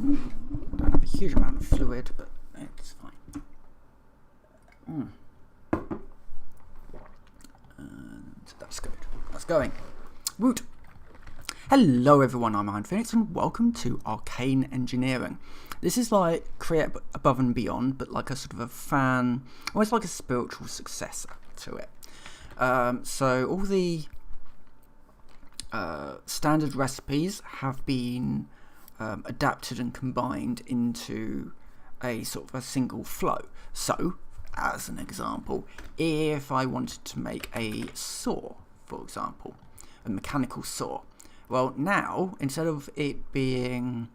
I don't have a huge amount of fluid, but it's fine. And that's good. That's going. Woot! Hello everyone, I'm Iron Phoenix and welcome to Arcane Engineering. This is like Create Above and Beyond, but like a sort of a fan, almost like a spiritual successor to it. So all the standard recipes have been adapted and combined into a sort of a single flow. So, as an example, if I wanted to make a saw, for example, a mechanical saw, well now, instead of it being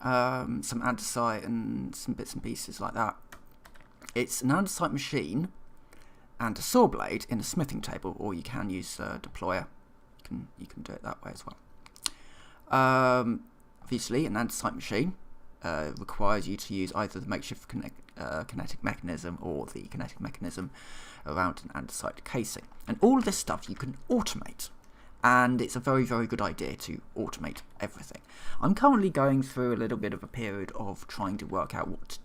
some andesite and some bits and pieces like that, it's an andesite machine and a saw blade in a smithing table, or you can use a deployer. You can do it that way as well. Obviously, an andesite machine requires you to use either the makeshift kinetic mechanism or the kinetic mechanism around an andesite casing. And all of this stuff you can automate. And it's a very, very good idea to automate everything. I'm currently going through a little bit of a period of trying to work out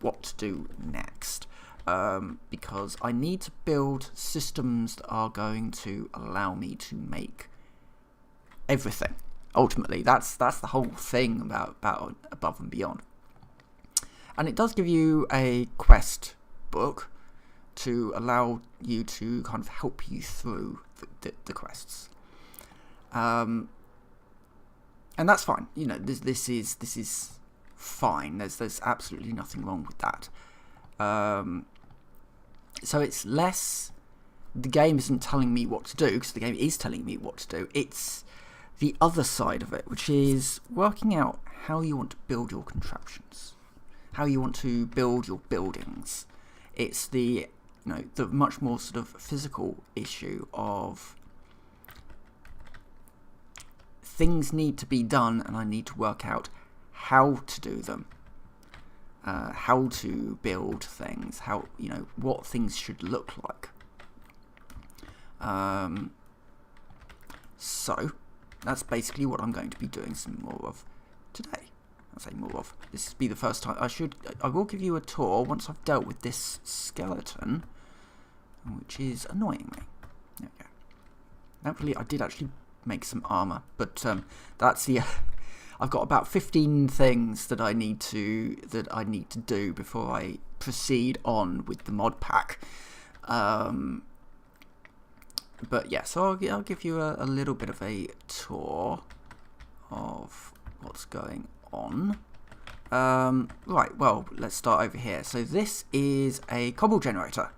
what to do next. Because I need to build systems that are going to allow me to make everything. Ultimately, that's the whole thing about Above and Beyond. And it does give you a quest book to allow you to kind of help you through the quests. And that's fine. You know, this is fine. There's absolutely nothing wrong with that. So it's less, the game isn't telling me what to do, because the game is telling me what to do. It's the other side of it, which is working out how you want to build your contraptions, how you want to build your buildings. It's the much more sort of physical issue of things need to be done, and I need to work out how to do them. How to build things, what things should look like. So that's basically what I'm going to be doing some more of today. I say more of. This will be the first time. I will give you a tour once I've dealt with this skeleton, which is annoying me. There we go. Thankfully, I did actually make some armor, but that's the. I've got about 15 things that I need to do before I proceed on with the mod pack. But yeah, so I'll give you a little bit of a tour of what's going on. Right, well, let's start over here. So this is a cobble generator.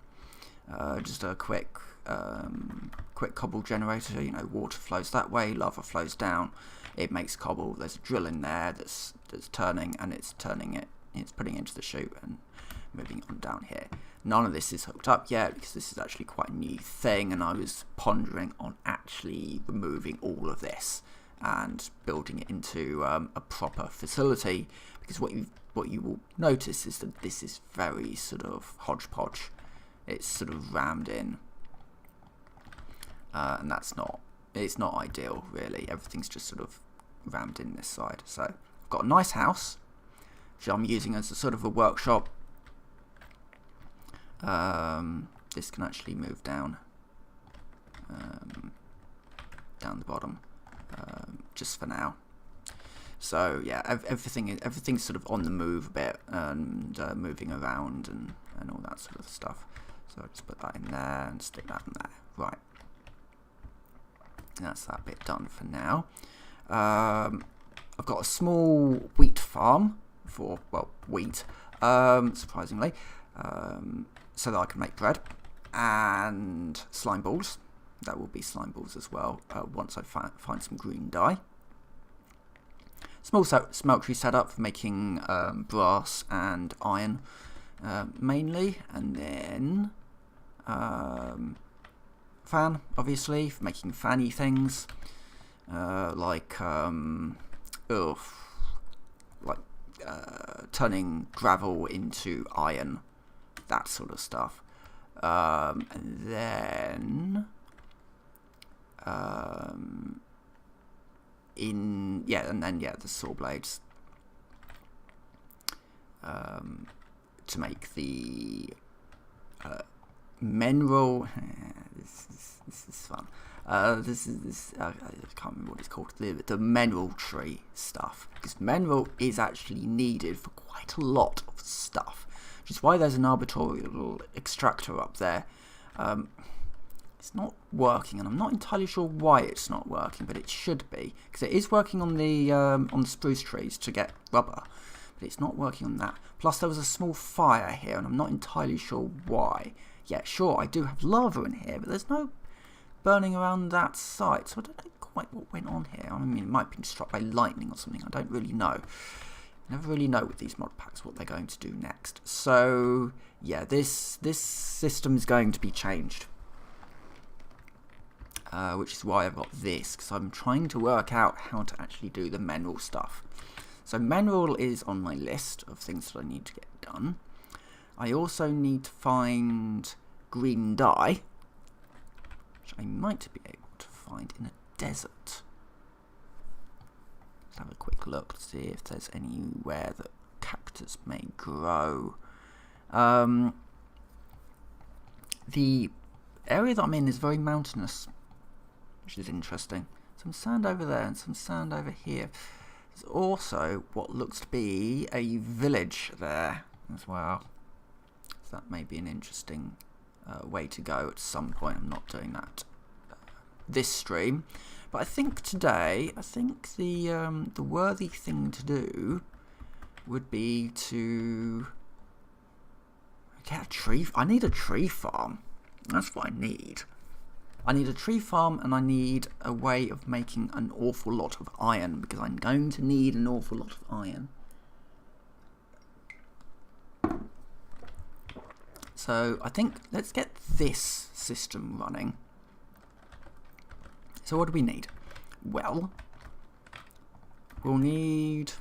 Just a quick cobble generator. Water flows that way, lava flows down. It makes cobble. There's a drill in there that's turning, and it's turning it. It's putting it into the chute and moving on down here. None of this is hooked up yet, because this is actually quite a new thing, and I was pondering on actually removing all of this and building it into a proper facility. Because what you will notice is that this is very sort of hodgepodge. It's sort of rammed in, and it's not ideal really. Everything's just sort of rammed in this side. So I've got a nice house, which I'm using as a sort of a workshop. This can actually move down the bottom, just for now. So yeah, everything's sort of on the move a bit, and moving around and all that sort of stuff. So I'll just put that in there and stick that in there. Right. That's that bit done for now. I've got a small wheat farm for, wheat, surprisingly, so that I can make bread, and slime balls. That will be slime balls as well, once I find some green dye. Small smeltery setup for making brass and iron, mainly, and then fan, obviously, for making fanny things, turning gravel into iron, that sort of stuff. And then the saw blades to make the mineral. This is fun. I can't remember what it's called. The mineral tree stuff, because mineral is actually needed for quite a lot of stuff, which is why there's an arbitorial extractor up there. It's not working, and I'm not entirely sure why it's not working, but it should be, because it is working on the spruce trees to get rubber, but it's not working on that. Plus there was a small fire here, and I'm not entirely sure why. Yeah, sure, I do have lava in here, but there's no burning around that site, so I don't know quite what went on here. I mean, it might be struck by lightning or something, I don't really know. Never really know with these mod packs what they're going to do next. So yeah, this system is going to be changed, which is why I've got this, because I'm trying to work out how to actually do the mineral stuff. So mineral is on my list of things that I need to get done. I also need to find green dye, which I might be able to find in a desert. Let's have a quick look to see if there's anywhere that cactus may grow. The area that I'm in is very mountainous, which is interesting. Some sand over there and some sand over here. There's also what looks to be a village there as well. So that may be an interesting way to go at some point. I'm not doing that this stream, but I think today, the worthy thing to do would be to get a tree. I need a tree farm. That's what I need. I need a tree farm, and I need a way of making an awful lot of iron, because I'm going to need an awful lot of iron. So I think let's get this system running. So what do we need? Well, we'll need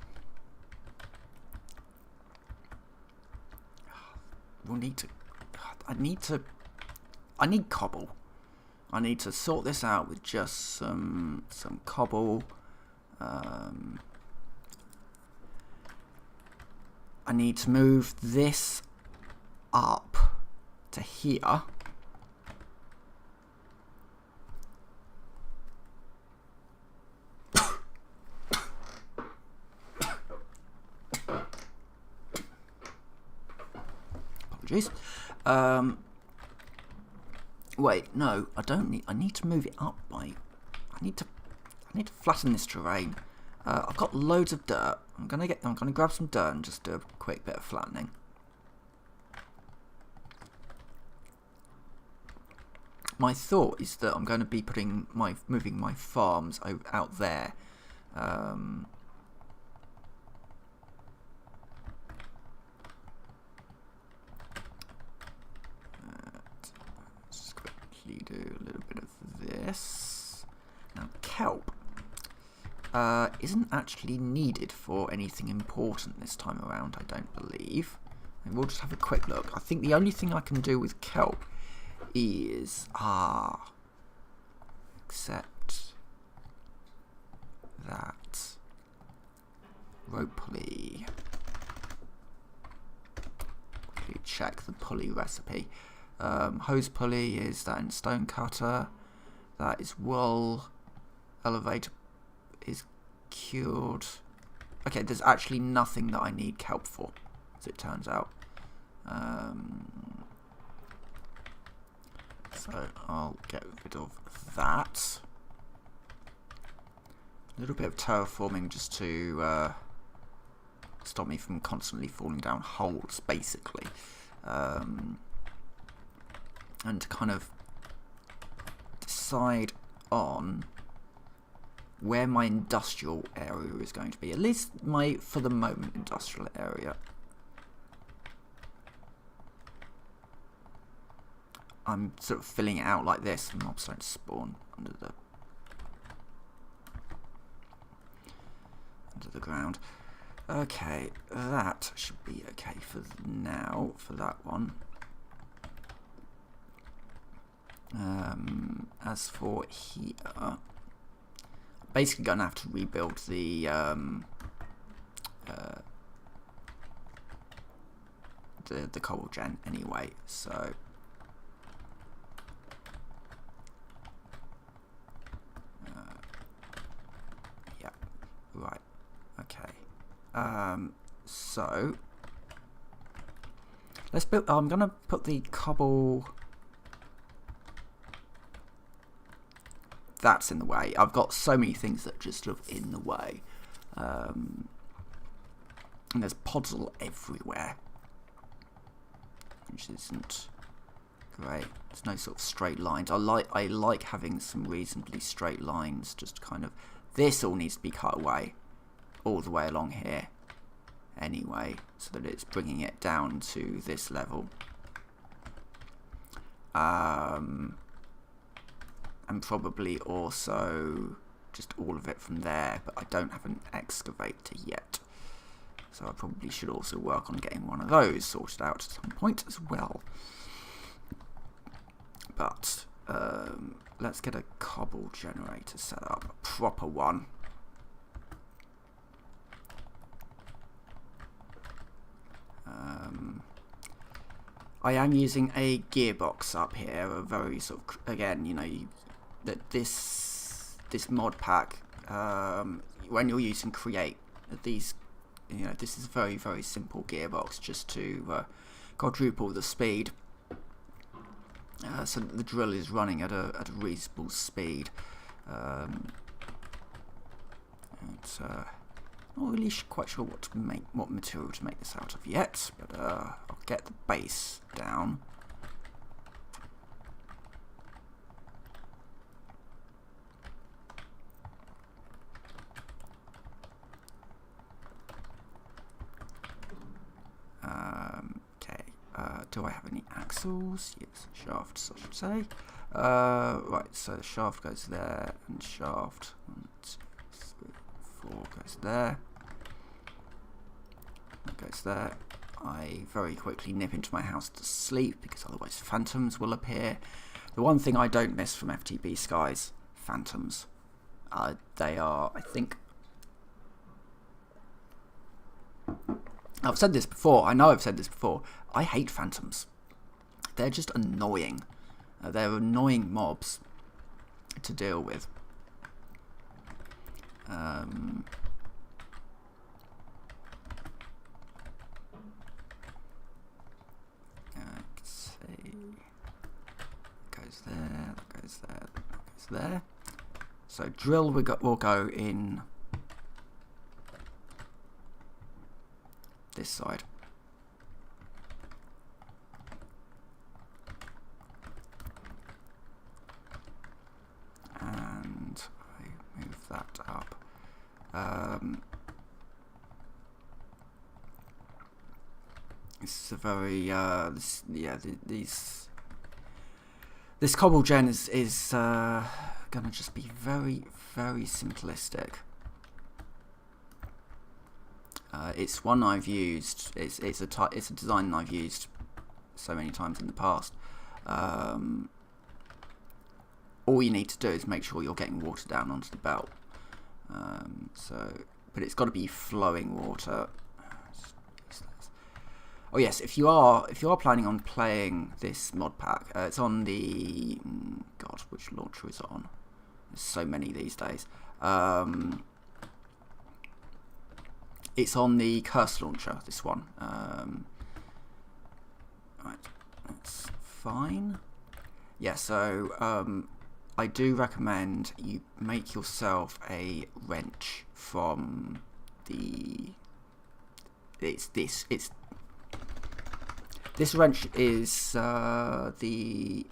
I need cobble. I need to sort this out with just some cobble. I need to move this up to here. Apologies. Wait, no, I don't need. I need to move it up by. I need to flatten this terrain. I've got loads of dirt. I'm gonna grab some dirt and just do a quick bit of flattening. My thought is that I'm going to be moving my farms out there. Let's quickly do a little bit of this. Now, kelp isn't actually needed for anything important this time around, I don't believe. And we'll just have a quick look. I think the only thing I can do with kelp is except that rope pulley. Quickly check the pulley recipe. Hose pulley is that in stone cutter. That is wool. Elevator is cured. Okay, there's actually nothing that I need kelp for, as it turns out. So I'll get rid of that. A little bit of terraforming just to stop me from constantly falling down holes, basically. And to kind of decide on where my industrial area is going to be. At least my, for the moment, industrial area. I'm sort of filling it out like this, and mobs don't spawn under the ground. Okay, that should be okay for now, for that one. As for here, I'm basically going to have to rebuild the the cobble gen anyway. So yeah, right, okay. So let's build. I'm gonna put the cobble. That's in the way. I've got so many things that just look in the way. And there's podzol everywhere, which isn't great. There's no sort of straight lines. I like having some reasonably straight lines. Just kind of, this all needs to be cut away, all the way along here, anyway, so that it's bringing it down to this level. And probably also just all of it from there, but I don't have an excavator yet, so I probably should also work on getting one of those sorted out at some point as well. But let's get a cobble generator set up, a proper one. I am using a gearbox up here, a very sort of, again, you know, that this mod pack, when you're using create these, you know, this is a very, very simple gearbox just to quadruple the speed, so that the drill is running at a reasonable speed. Not really quite sure what material to make this out of yet, but I'll get the base down. Okay, do I have any axles? Yes, shafts, I should say. Right, so the shaft goes there, and shaft 1, 2, 3, 4 goes there. That goes there. I very quickly nip into my house to sleep because otherwise phantoms will appear. The one thing I don't miss from FTB Skies, phantoms. They are, I think, I've said this before, I know I've said this before, I hate phantoms. They're just annoying. They're annoying mobs to deal with. Goes there, that goes there, that goes there. So drill will go in this side. And I move that up. This is a very this cobble gen is gonna just be very, very simplistic. It's one I've used. It's a design I've used so many times in the past. All you need to do is make sure you're getting water down onto the belt. But it's got to be flowing water. Oh yes, if you are planning on playing this mod pack, it's on the God, which launcher is it on? There's so many these days. It's on the Curse launcher. This one. Right, that's fine. Yeah, so I do recommend you make yourself a wrench from the. This wrench is the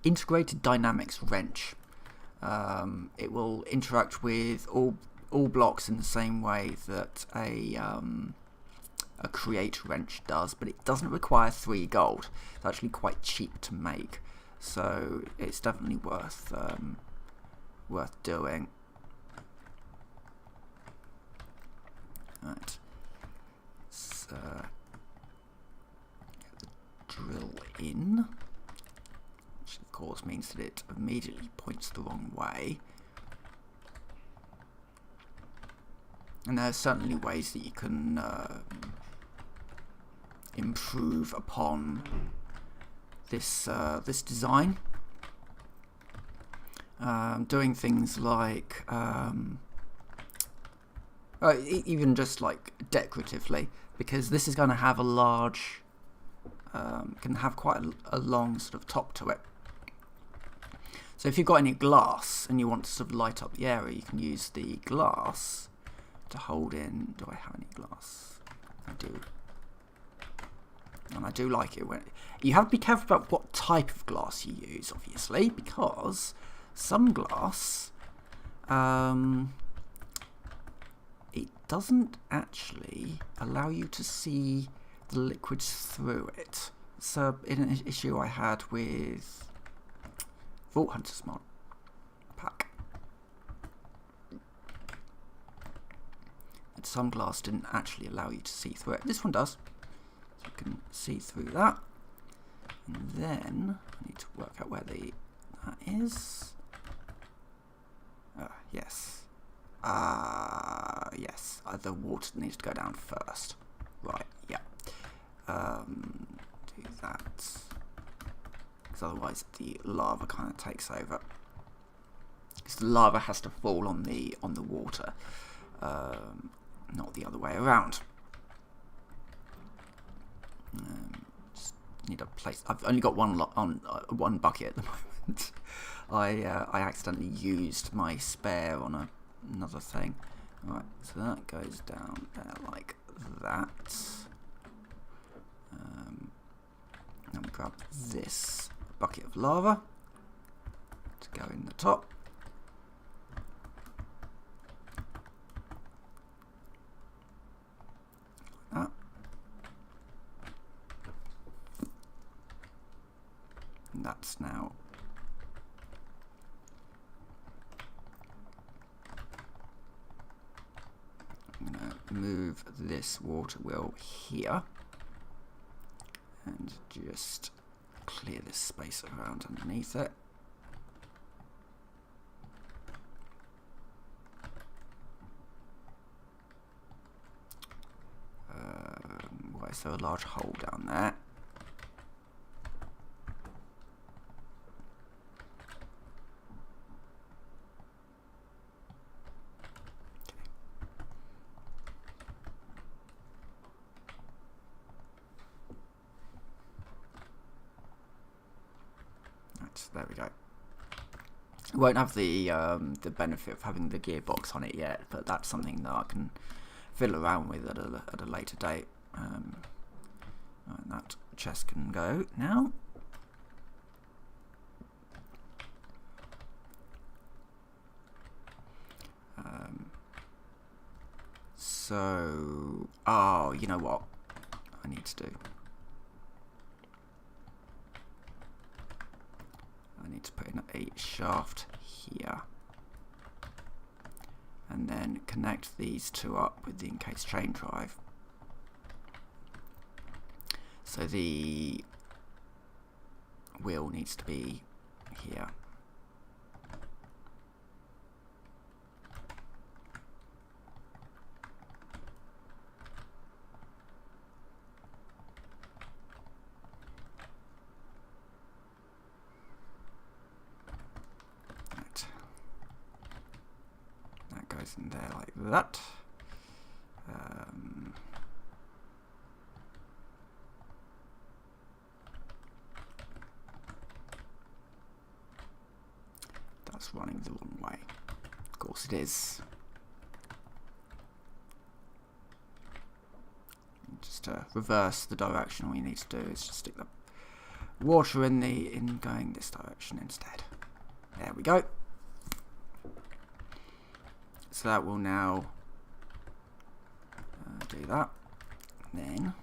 integrated dynamics wrench. It will interact with all blocks in the same way that a create wrench does, but it doesn't require 3 gold. It's actually quite cheap to make, so it's definitely worth doing. Right. So get the drill in, which of course means that it immediately points the wrong way. And there are certainly ways that you can improve upon this this design. Doing things like even just like decoratively, because this is going to have a large, can have quite a long sort of top to it. So if you've got any glass and you want to sort of light up the area, you can use the glass to hold in. Do I have any glass? I do. And I do like it when you have to be careful about what type of glass you use, obviously, because some glass, it doesn't actually allow you to see the liquids through it. So in an issue I had with Vault Hunter's mod pack, and some glass didn't actually allow you to see through it. This one does, so you can see through that. And then I need to work out where that is. Yes. Yes. The water needs to go down first. Right. Yeah. Do that. Because otherwise the lava kind of takes over. Because the lava has to fall on the water, not the other way around. Just need a place. I've only got one bucket at the moment. I accidentally used my spare on another thing. Right, so that goes down there like that. Then we grab this bucket of lava to go in the top. Like that. And that's now move this water wheel here and just clear this space around underneath it. Why is there a large hole down there? There we go. It won't have the benefit of having the gearbox on it yet, but that's something that I can fiddle around with at a later date. Right, that chest can go now. So, oh, you know what I need to do? I need to put in a shaft here and then connect these two up with the encased chain drive. So the wheel needs to be here. Goes in there like that. That's running the wrong way. Of course it is. Just to reverse the direction, all you need to do is just stick the water in going this direction instead. There we go. So that will now do that. Then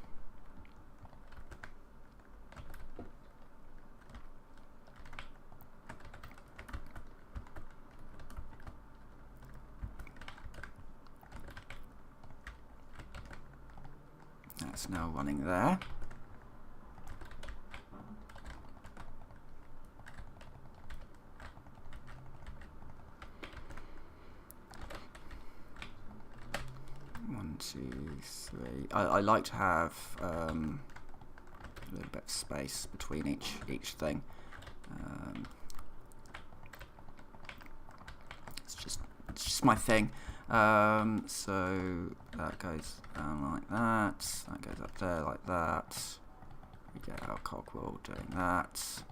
that's now running there. One, two, three. I like to have a little bit of space between each thing. It's just my thing. So that goes down like that. That goes up there like that. We get our cogwheel doing that,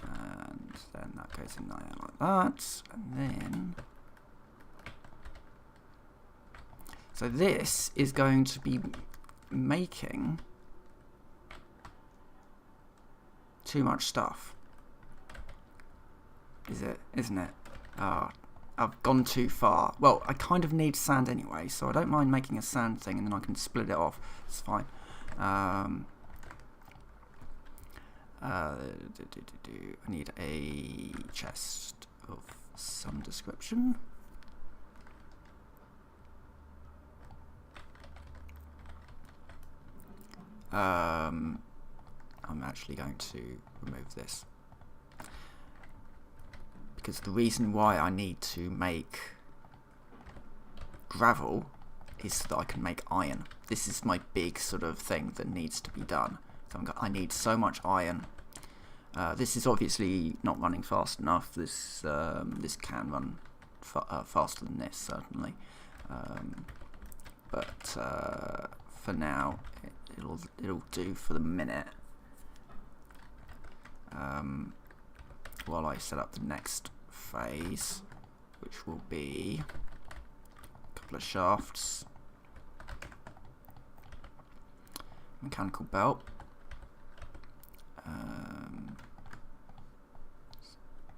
and then that goes in there like that, and then. So this is going to be making too much stuff. Isn't it? I've gone too far. Well, I kind of need sand anyway, so I don't mind making a sand thing and then I can split it off. It's fine. I need a chest of some description. I'm actually going to remove this, because the reason why I need to make gravel is so that I can make iron. This is my big sort of thing that needs to be done. So I need so much iron. This is obviously not running fast enough. This can run faster than this, certainly. But for now, it'll do for the minute. While I set up the next phase, which will be a couple of shafts, mechanical belt,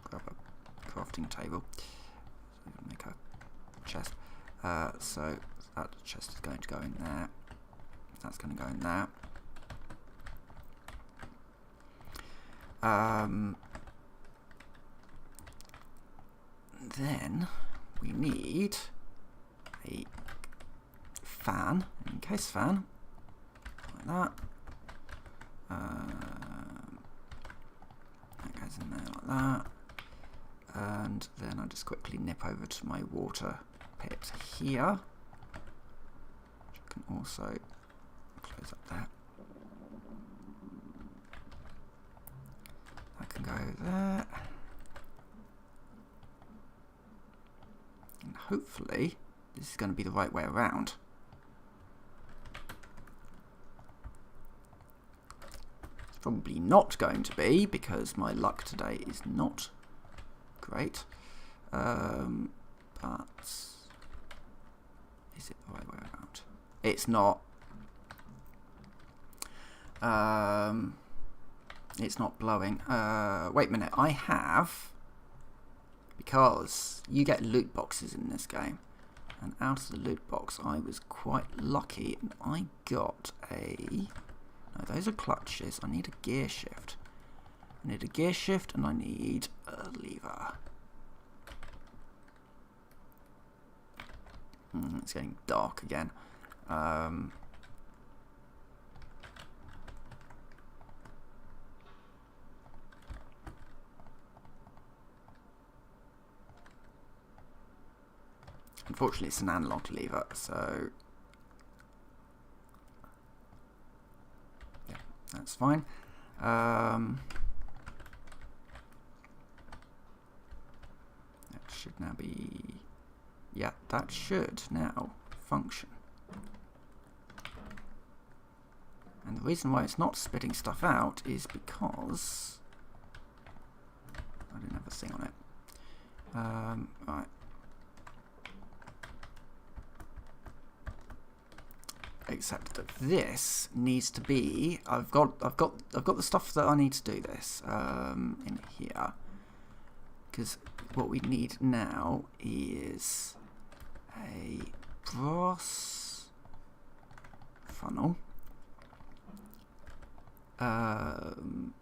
grab a crafting table, so make a chest. So that chest is going to go in there. That's going to go in there. Then we need a fan, an encased fan, like that. That goes in there like that. And then I just quickly nip over to my water pit here, which I can also close up there. That can go there. And hopefully this is going to be the right way around. It's probably not going to be, because my luck today is not great. But is it the right way around? It's not. It's not blowing. Wait a minute. I have, because you get loot boxes in this game, and out of the loot box I was quite lucky and I got a, no, those are clutches. I need a gear shift. I need a gear shift and I need a lever. It's getting dark again. Unfortunately, it's an analog lever, so yeah, that's fine. That should now be, yeah, that should now function. And the reason why it's not spitting stuff out is because I didn't have a thing on it. Right. Except that this needs to be. I've got the stuff that I need to do this in here, because what we need now is a brass funnel, some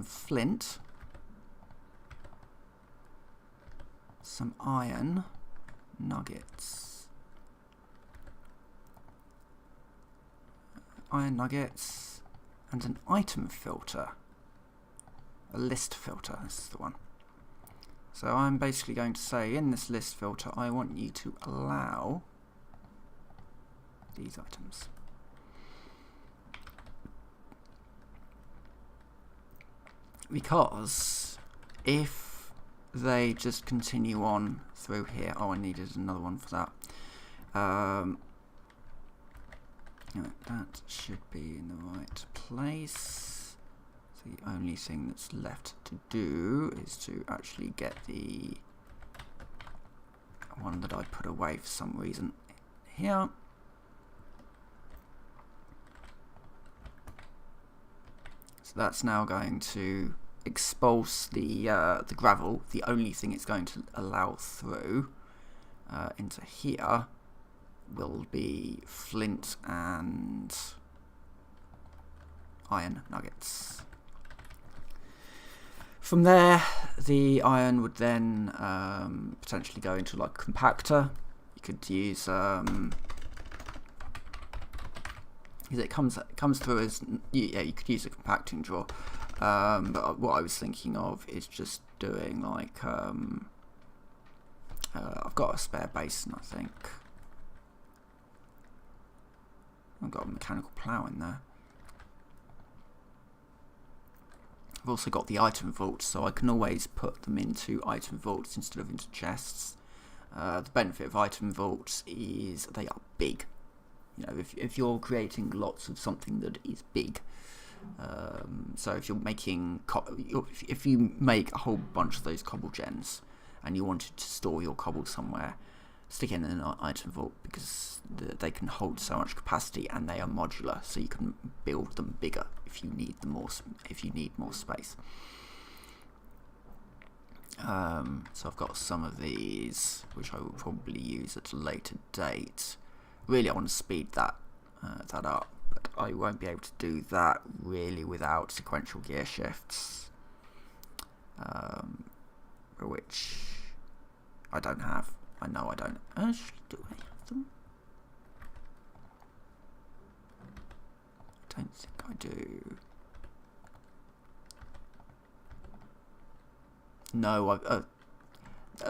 flint, some iron nuggets. Iron nuggets, and an item filter, a list filter. This is the one. So I'm basically going to say, in this list filter, I want you to allow these items. Because if they just continue on through here, oh, I needed another one for that. That should be in the right place. So the only thing that's left to do is to actually get the one that I put away for some reason here. So that's now going to expulse the gravel. The only thing it's going to allow through into here will be flint and iron nuggets. From there, the iron would then potentially go into like a compactor. You could use because it comes through as you could use a compacting drawer. But what I was thinking of is just doing like I've got a spare basin, I think. I've got a mechanical plough in there. I've also got the item vaults, so I can always put them into item vaults instead of into chests. The benefit of item vaults is they are big. You know, if you're creating lots of something that is big, so if you're making, if you make a whole bunch of those cobble gens and you wanted to store your cobble somewhere, stick it in an item vault because they can hold so much capacity and they are modular, so you can build them bigger if you need them more. If you need more space. So I've got some of these which I will probably use at a later date. Really, I want to speed that up, but I won't be able to do that really without sequential gear shifts, which I don't have. I know I don't. Actually, do I have them? I don't think I do. No,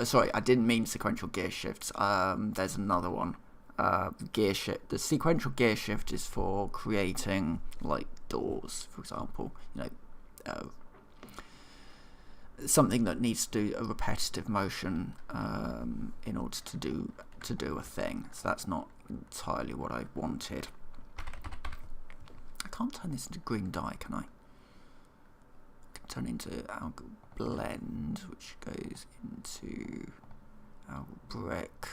sorry, I didn't mean sequential gear shifts. There's another one. Gear shift. The sequential gear shift is for creating like doors, for example. You know, something that needs to do a repetitive motion in order to do a thing. So that's not entirely what I wanted. I can't turn this into green dye, can I? I can turn it into algal blend, which goes into algal brick.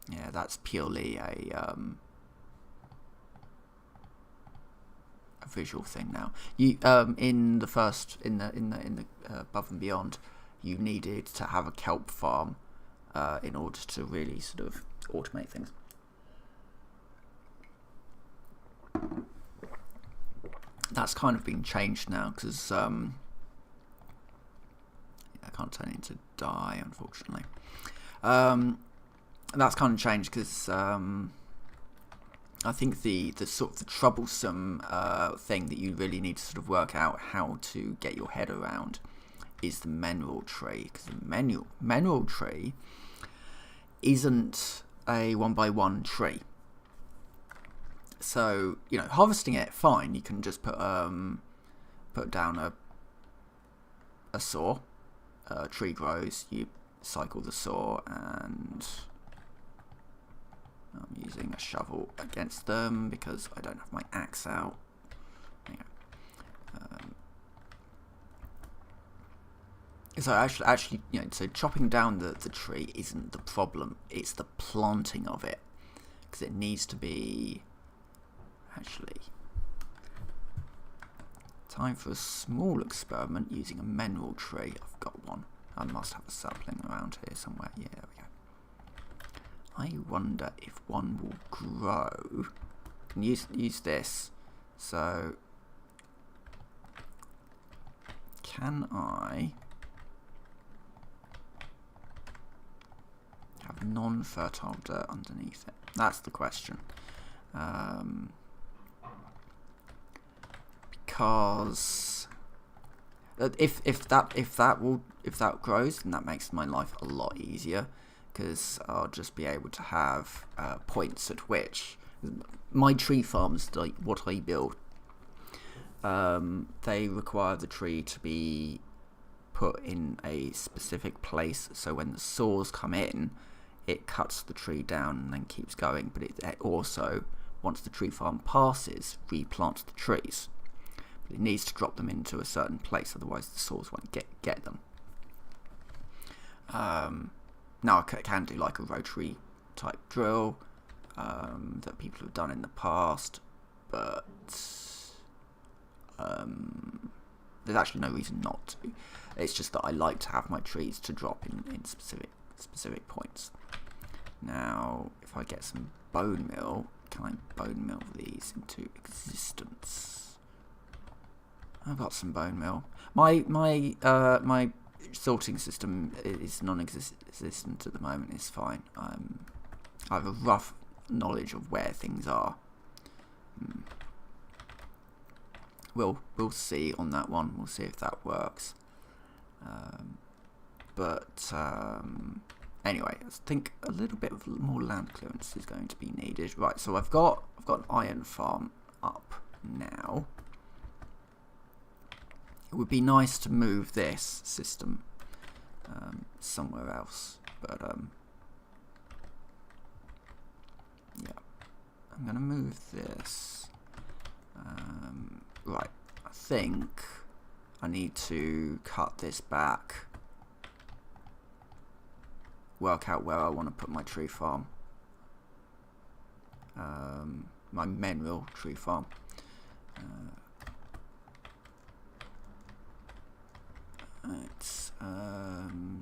Yeah, that's purely a visual thing now. You in the above and beyond, you needed to have a kelp farm in order to really sort of automate things. That's kind of been changed now because I can't turn it into dye, unfortunately. That's kind of changed because I think the sort of the troublesome thing that you really need to sort of work out how to get your head around is the mineral tree, because the mineral tree isn't a 1x1 tree. So, you know, harvesting it, fine. You can just put down a saw. Tree grows. You cycle the saw, and I'm using a shovel against them because I don't have my axe out. There you go. So actually, you know, so chopping down the tree isn't the problem. It's the planting of it, because it needs to be. Actually, time for a small experiment using a mineral tree. I've got one. I must have a sapling around here somewhere. Yeah, there we go. I wonder if one will grow. I can use this. So, can I have non-fertile dirt underneath it? That's the question. Because if that grows, then that makes my life a lot easier, because I'll just be able to have points at which my tree farms, like what I build, they require the tree to be put in a specific place, so when the saws come in, it cuts the tree down and then keeps going, but it also, once the tree farm passes, replants the trees. But it needs to drop them into a certain place, otherwise the saws won't get them. Now I can do like a rotary type drill that people have done in the past, but there's actually no reason not to. It's just that I like to have my trees to drop in specific points. Now, if I get some bone meal, can I bone meal these into existence? I've got some bone meal. My sorting system is non-existent at the moment. It's fine. I have a rough knowledge of where things are. We'll see on that one. We'll see if that works. Anyway, I think a little bit of more land clearance is going to be needed. Right, so I've got an iron farm up now. It would be nice to move this system somewhere else, but yeah, I'm going to move this. Right, I think I need to cut this back, work out where I want to put my tree farm, my mineral tree farm.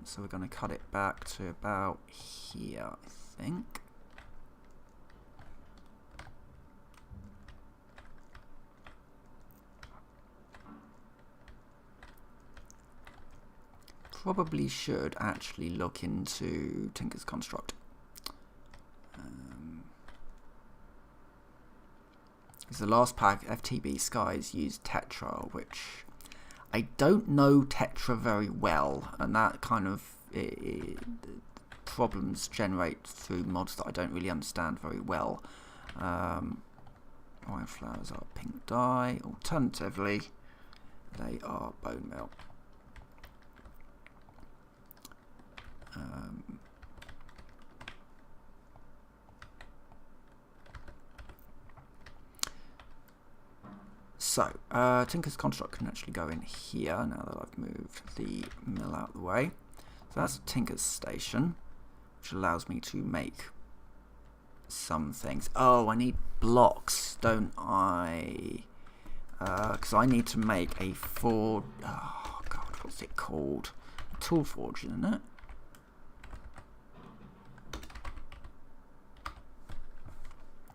So we're going to cut it back to about here, I think. Probably should actually look into Tinker's Construct. Because the last pack, FTB Skies, used Tetra, which I don't know Tetra very well, and that kind of problems generate through mods that I don't really understand very well. Wildflowers are pink dye. Alternatively, they are bone meal. So, Tinker's Construct can actually go in here now that I've moved the mill out of the way. So that's Tinker's Station, which allows me to make some things. Oh, I need blocks, don't I? Because I need to make a forge. Oh, God, what's it called? A tool forge, isn't it?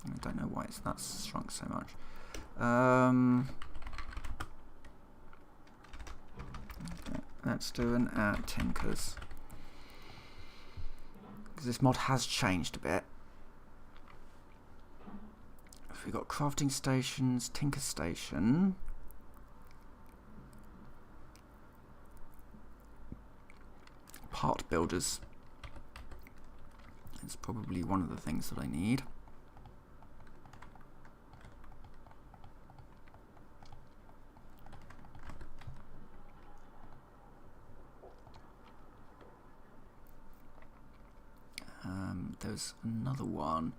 I don't know why that's shrunk so much. Okay, let's do an at Tinkers, because this mod has changed a bit. We've got crafting stations, Tinker Station. Part builders. It's probably one of the things that I need. There's another one.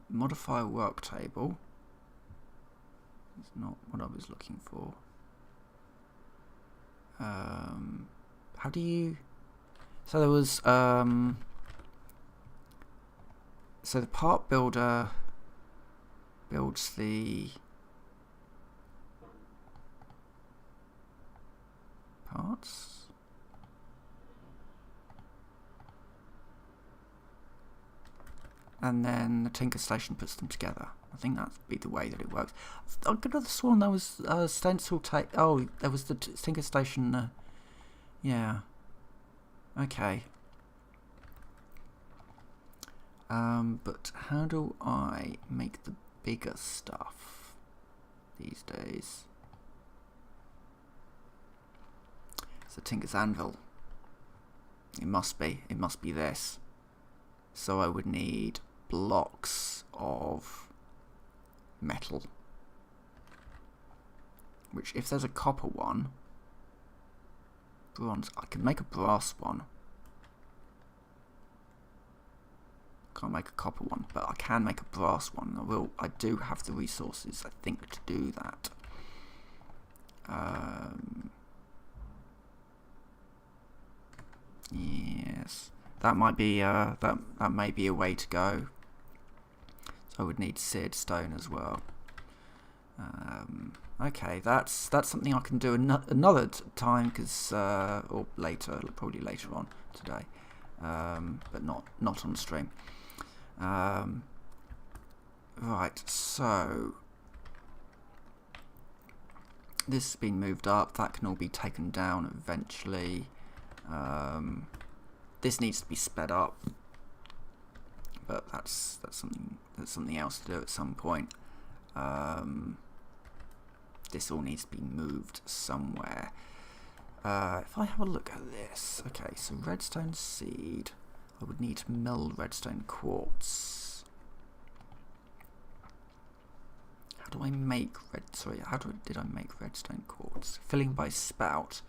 Modify work table. It's not what I was looking for. How do you... So there was... so the part builder builds the parts. And then the Tinker Station puts them together. I think that'd be the way that it works. I could have sworn there was stencil tape. Oh, there was the Tinker Station. Yeah. Okay. But how do I make the bigger stuff these days? It's a Tinker's Anvil. It must be. It must be this. So I would need blocks of metal. which if there's a copper one, bronze, I can make a brass one. Can't make a copper one, but I can make a brass one. I do have the resources, I think, to do that. Yes, that might be that may be a way to go. So I would need seared stone as well. Okay, that's something I can do another time, because or later, probably later on today, but not on stream. Right, so this has been moved up. That can all be taken down eventually. This needs to be sped up, but that's something else to do at some point. This all needs to be moved somewhere. If I have a look at this, okay, so redstone seed. I would need to mill redstone quartz. How do I make did I make redstone quartz? Filling by spout.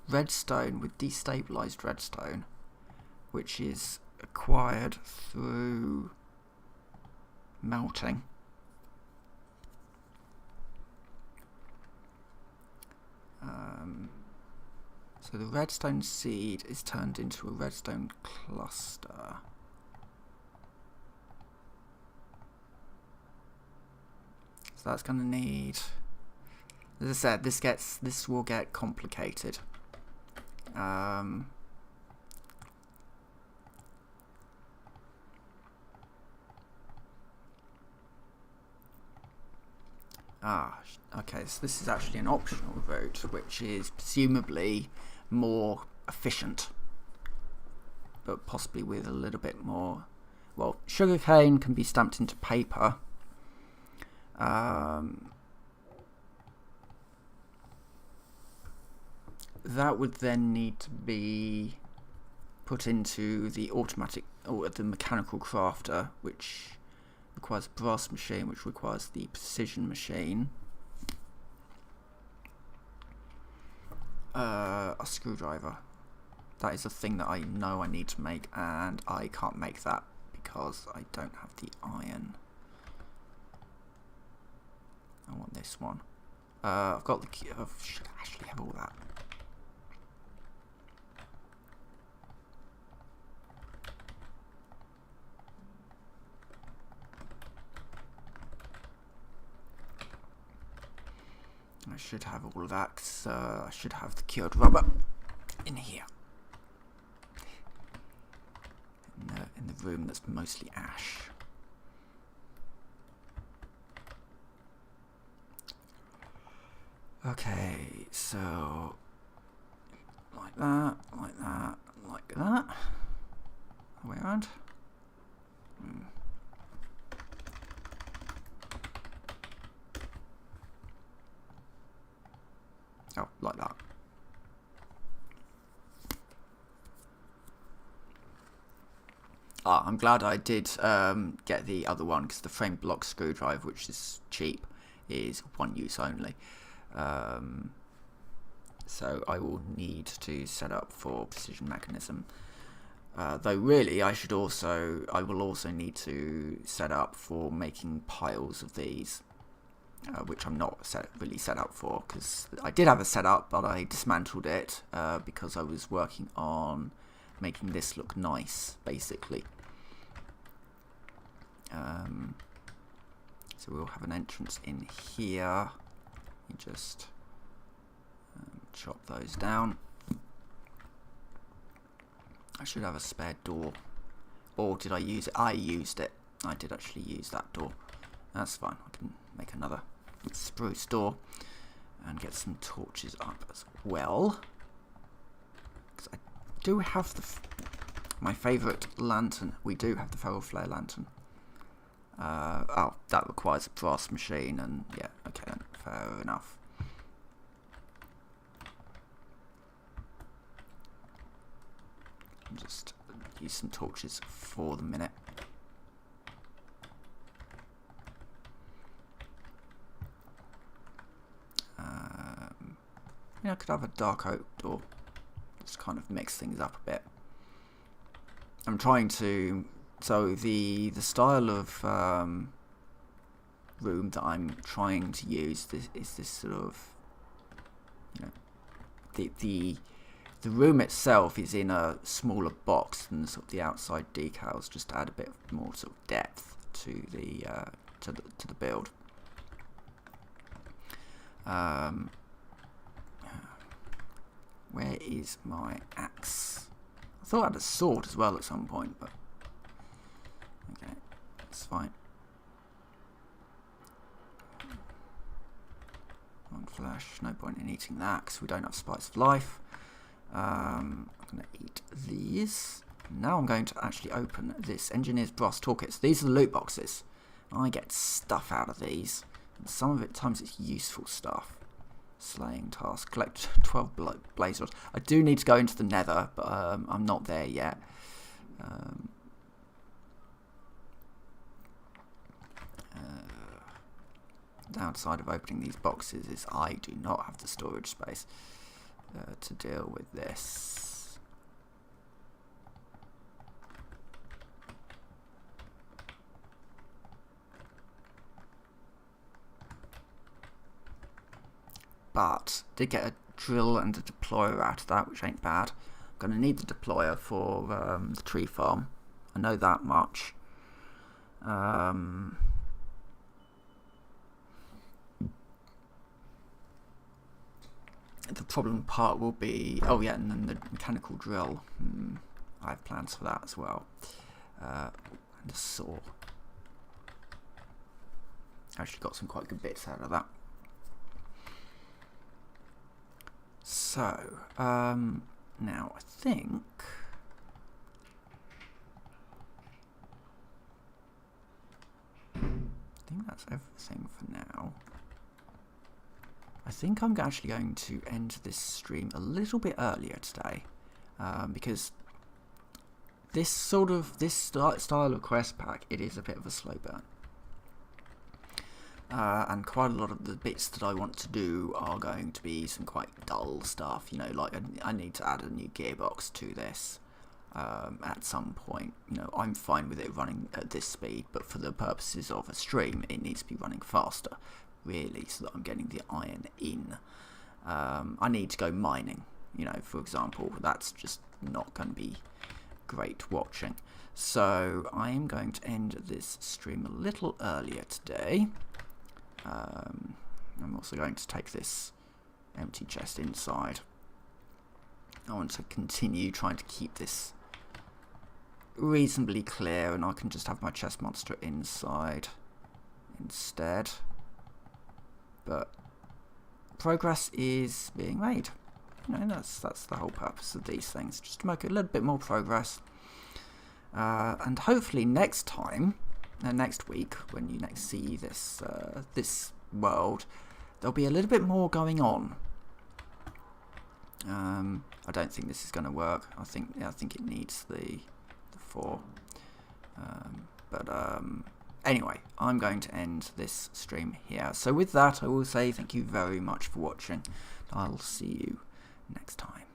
Redstone with destabilized redstone, which is acquired through melting. So the redstone seed is turned into a redstone cluster. So that's going to need, as I said, this will get complicated. Okay, so this is actually an optional route, which is presumably more efficient, but possibly with a little bit more. Well, sugarcane can be stamped into paper. That would then need to be put into the automatic or the mechanical crafter, which requires a brass machine, which requires the precision machine. A screwdriver. That is a thing that I know I need to make, and I can't make that because I don't have the iron. I want this one. I've got the key. I should actually have all that. I should have all of that, because I should have the cured rubber in here. In the room that's mostly ash. Okay, so like that, like that, like that. All the way around. Oh, like that. I'm glad I did get the other one, because the frame block screwdriver, which is cheap, is one use only. So I will need to set up for precision mechanism. Though really, I will also need to set up for making piles of these. Which I'm not really set up for, because I did have a setup, but I dismantled it because I was working on making this look nice, basically. So we'll have an entrance in here. You just chop those down. I should have a spare door. Or did I use it? I used it. I did actually use that door. That's fine. I can make another spruce door and get some torches up as well, because I do have my favourite lantern. We do have the feral flare lantern. That requires a brass machine, and yeah, okay then, fair enough. I'll just use some torches for the minute. I could have a dark oak door. Just kind of mix things up a bit. I'm trying to... So the style of room that I'm trying to use is this sort of... The room itself is in a smaller box than sort of the outside decals, just to add a bit more sort of depth to the build. Where is my axe? I thought I had a sword as well at some point, but okay, that's fine. One flesh, no point in eating that because we don't have spice of life. I'm going to eat these. Now I'm going to actually open this Engineer's Brass Toolkits. These are the loot boxes. I get stuff out of these, and some of it times it's useful stuff. Slaying task. Collect 12 blaze rods. I do need to go into the nether, but I'm not there yet. Downside of opening these boxes is I do not have the storage space to deal with this. But did get a drill and a deployer out of that, which ain't bad. I'm going to need the deployer for the tree farm. I know that much. The problem part will be... Oh yeah, and then the mechanical drill. I have plans for that as well. And a saw. Actually got some quite good bits out of that. So, now I think that's everything for now. I think I'm actually going to end this stream a little bit earlier today, because this style of quest pack, it is a bit of a slow burn. And quite a lot of the bits that I want to do are going to be some quite dull stuff, like I need to add a new gearbox to this at some point. I'm fine with it running at this speed, but for the purposes of a stream, it needs to be running faster, really, so that I'm getting the iron in. I need to go mining, for example. That's just not going to be great watching. So I am going to end this stream a little earlier today. I'm also going to take this empty chest inside. I want to continue trying to keep this reasonably clear, and I can just have my chest monster inside instead. But progress is being made. That's the whole purpose of these things, just to make a little bit more progress. And hopefully next time, next week, when you next see this this world, there'll be a little bit more going on. I don't think this is going to work. I think it needs the 4. Anyway, I'm going to end this stream here. So with that, I will say thank you very much for watching. I'll see you next time.